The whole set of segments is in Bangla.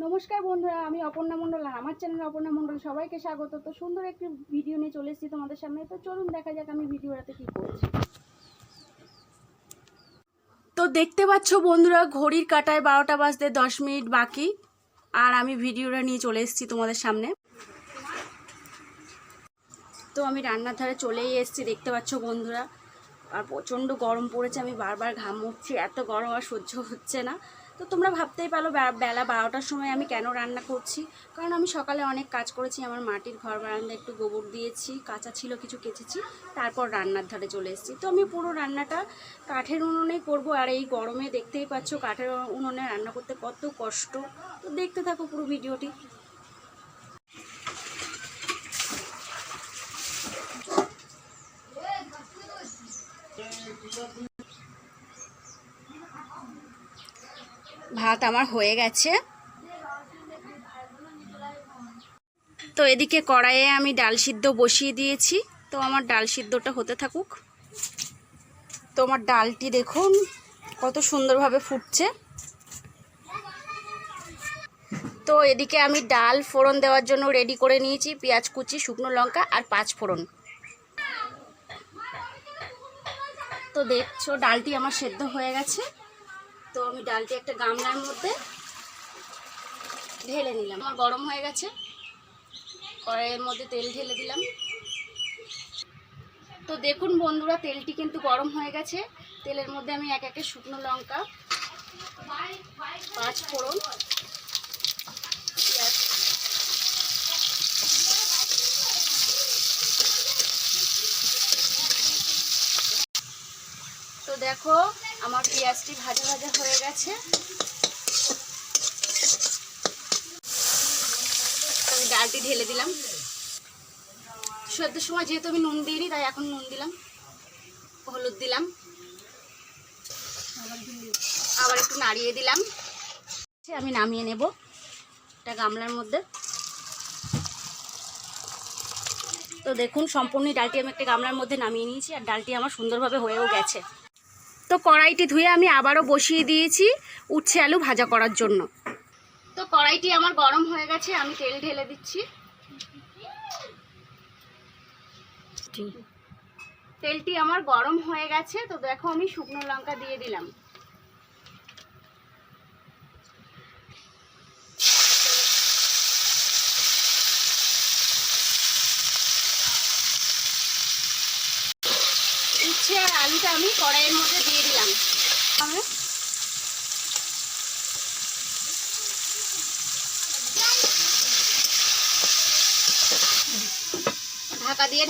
নমস্কার বন্ধুরা, আমি অপর্ণা মণ্ডল আর আমার চ্যানেল অপর্ণা মণ্ডল সবাইকে স্বাগত। তো সুন্দর একটি ভিডিও নিয়ে চলে এসেছি তোমাদের সামনে। তো চলুন দেখা যাক আমি ভিডিওটাতে কি করছি। তো দেখতে পাচ্ছ বন্ধুরা, ঘড়ির কাঁটায় 12টা বাজতে 10 মিনিট বাকি, আর আমি ভিডিওটা নিয়ে চলে এসেছি তোমাদের সামনে। তো আমি রান্নার ধারে চলেই এসেছি, দেখতে পাচ্ছ বন্ধুরা। আর প্রচণ্ড গরম পড়েছে, আমি বারবার ঘাম মুছছি, এত গরম আর সহ্য হচ্ছে না। তো তোমরা ভাবতেই পারো বেলা 12টার সময় আমি কেন রান্না করছি। কারণ আমি সকালে অনেক কাজ করেছি, আমার মাটির ঘর বারান্দা একটু গোবর দিয়েছি, কাঁচা ছিল কিছু কেচেছি, তারপর রান্নার ধারে চলে এসেছি। তো আমি পুরো রান্নাটা কাঠের উনুনেই করব, আর এই গরমে দেখতেই পাচ্ছ কাঠের উনুনে রান্না করতে কত কষ্ট। তো দেখতে থাকো পুরো ভিডিওটি। ভাত আমার হয়ে গেছে। তো এদিকে কড়াইয়ে আমি ডাল সিদ্ধ বসিয়ে দিয়েছি। তো আমার ডাল সিদ্ধটা হতে থাকুক। তো আমার ডালটি দেখুন কত সুন্দরভাবে ফুটছে। তো এদিকে আমি ডাল ফোড়ন দেওয়ার জন্য রেডি করে নিয়েছি, পেঁয়াজ কুচি, শুকনো লঙ্কা আর 5 ফোড়ন। তো দেখছো ডালটি আমার সেদ্ধ হয়ে গেছে। তো আমি ডালটি একটা গামলার মধ্যে ঢেলে নিলাম। আমার গরম হয়ে গেছে, কড়াইয়ের মধ্যে তেল ঢেলে দিলাম। তো দেখুন বন্ধুরা, তেলটি কিন্তু গরম হয়ে গেছে। তেলের মধ্যে আমি এক একে শুকনো লঙ্কা, 5 ফোড়ন, পেঁয়াজ, তো দেখো আমার পেঁয়াজটি ভাজা ভাজা হয়ে গেছে। আমি ডালটি ঢেলে দিলাম। সেদ্ধর সময় যেহেতু আমি নুন দিইনি, তাই এখন নুন দিলাম, হলুদ দিলাম, আবার একটু নাড়িয়ে দিলাম। আমি নামিয়ে নেব একটা গামলার মধ্যে। তো দেখুন সম্পূর্ণ ডালটি আমি একটা গামলার মধ্যে নামিয়ে নিয়েছি, আর ডালটি আমার সুন্দরভাবে হয়েও গেছে। তো কড়াইটি ধুয়ে আমি আবারও বসিয়ে দিয়েছি উচ্ছে আলু ভাজা করার জন্য। তো কড়াইটি আমার গরম হয়ে গেছে, আমি তেল ঢেলে দিচ্ছি। তেলটি আমার গরম হয়ে গেছে। তো দেখো আমি শুকনো লঙ্কা দিয়ে দিলাম। উচ্ছে আর আলুটা আমি কড়াইয়ের মধ্যে দিয়ে দিলাম।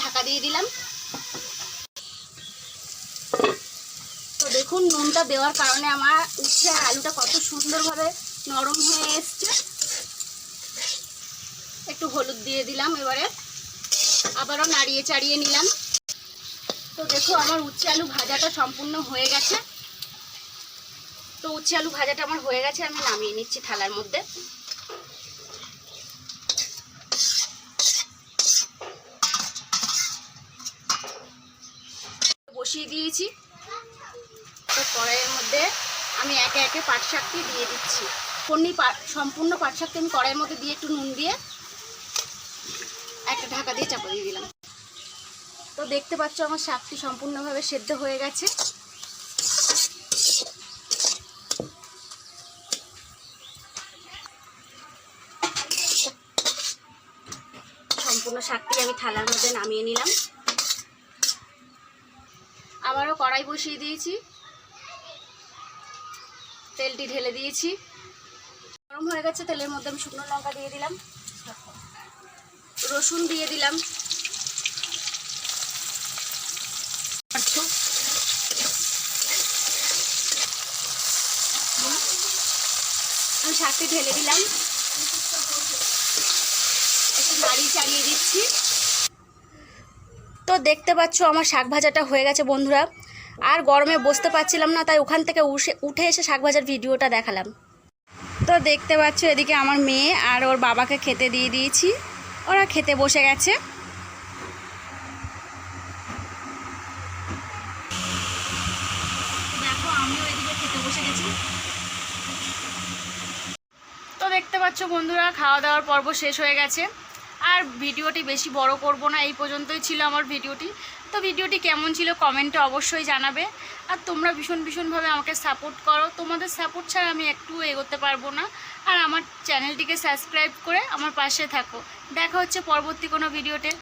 ঢাকা দিয়ে দিলাম। তো দেখুন নুনটা দেওয়ার কারণে আমার উচ্ছে আর আলুটা কত সুন্দরভাবে নরম হয়ে এসছে। একটু হলুদ দিয়ে দিলাম, এবারে আবারও নাড়িয়ে চাড়িয়ে নিলাম। তো দেখো আমার উচ্ছে আলু ভাজাটা সম্পূর্ণ হয়ে গেছে। তো উচ্ছে আলু ভাজাটা আমার হয়ে গেছে, আমি নামিয়ে নিচ্ছি থালার মধ্যে। বসিয়ে দিয়েছি। তো কড়াইয়ের মধ্যে আমি একে একে পাট শাকটি দিয়ে দিচ্ছি। সম্পূর্ণ পাট শাকটি আমি কড়াইয়ের মধ্যে দিয়ে একটু নুন দিয়ে একটা ঢাকা দিয়ে চাপা দিয়ে দিলাম। তো দেখতে পাচ্ছ আমার শাকটি সম্পূর্ণভাবে সেদ্ধ হয়ে গেছে। সম্পূর্ণ শাকটি আমি থালার মধ্যে নামিয়ে নিলাম। আবারও কড়াই বসিয়ে দিয়েছি, তেলটি ঢেলে দিয়েছি। গরম হয়ে গেছে, তেলের মধ্যে আমি শুকনো লঙ্কা দিয়ে দিলাম, রসুন দিয়ে দিলাম, আমি শাকটি ঢেলে দিলাম, একটু নাড়িয়ে চাড়িয়ে দিচ্ছি। তো দেখতে পাচ্ছ আমার শাক ভাজাটা হয়ে গেছে বন্ধুরা। আর গরমে বসতে পারছিলাম না, তাই ওখান থেকে উঠে এসে শাক ভাজার ভিডিওটা দেখালাম। তো দেখতে পাচ্ছ এদিকে আমার মেয়ে আর ওর বাবাকে খেতে দিয়ে দিয়েছি, ওরা খেতে বসে গেছে। দেখো আমিও এদিকে খেতে বসে গেছি। তো দেখতে পাচ্ছ বন্ধুরা, খাওয়া দাওয়ার পর্ব শেষ হয়ে গেছে। আর ভিডিওটি বেশি বড় করব না, এই পর্যন্তই ছিল আমার ভিডিওটি। তো ভিডিওটি কেমন ছিল কমেন্টে অবশ্যই জানাবে। আর তোমরা ভীষণভাবে আমাকে সাপোর্ট করো, তোমাদের সাপোর্ট ছাড়া আমি একটু এগোতে পারবো না। আর আমার চ্যানেলটিকে সাবস্ক্রাইব করে আমার পাশে থাকো। দেখা হচ্ছে পরবর্তী কোনো ভিডিওতে।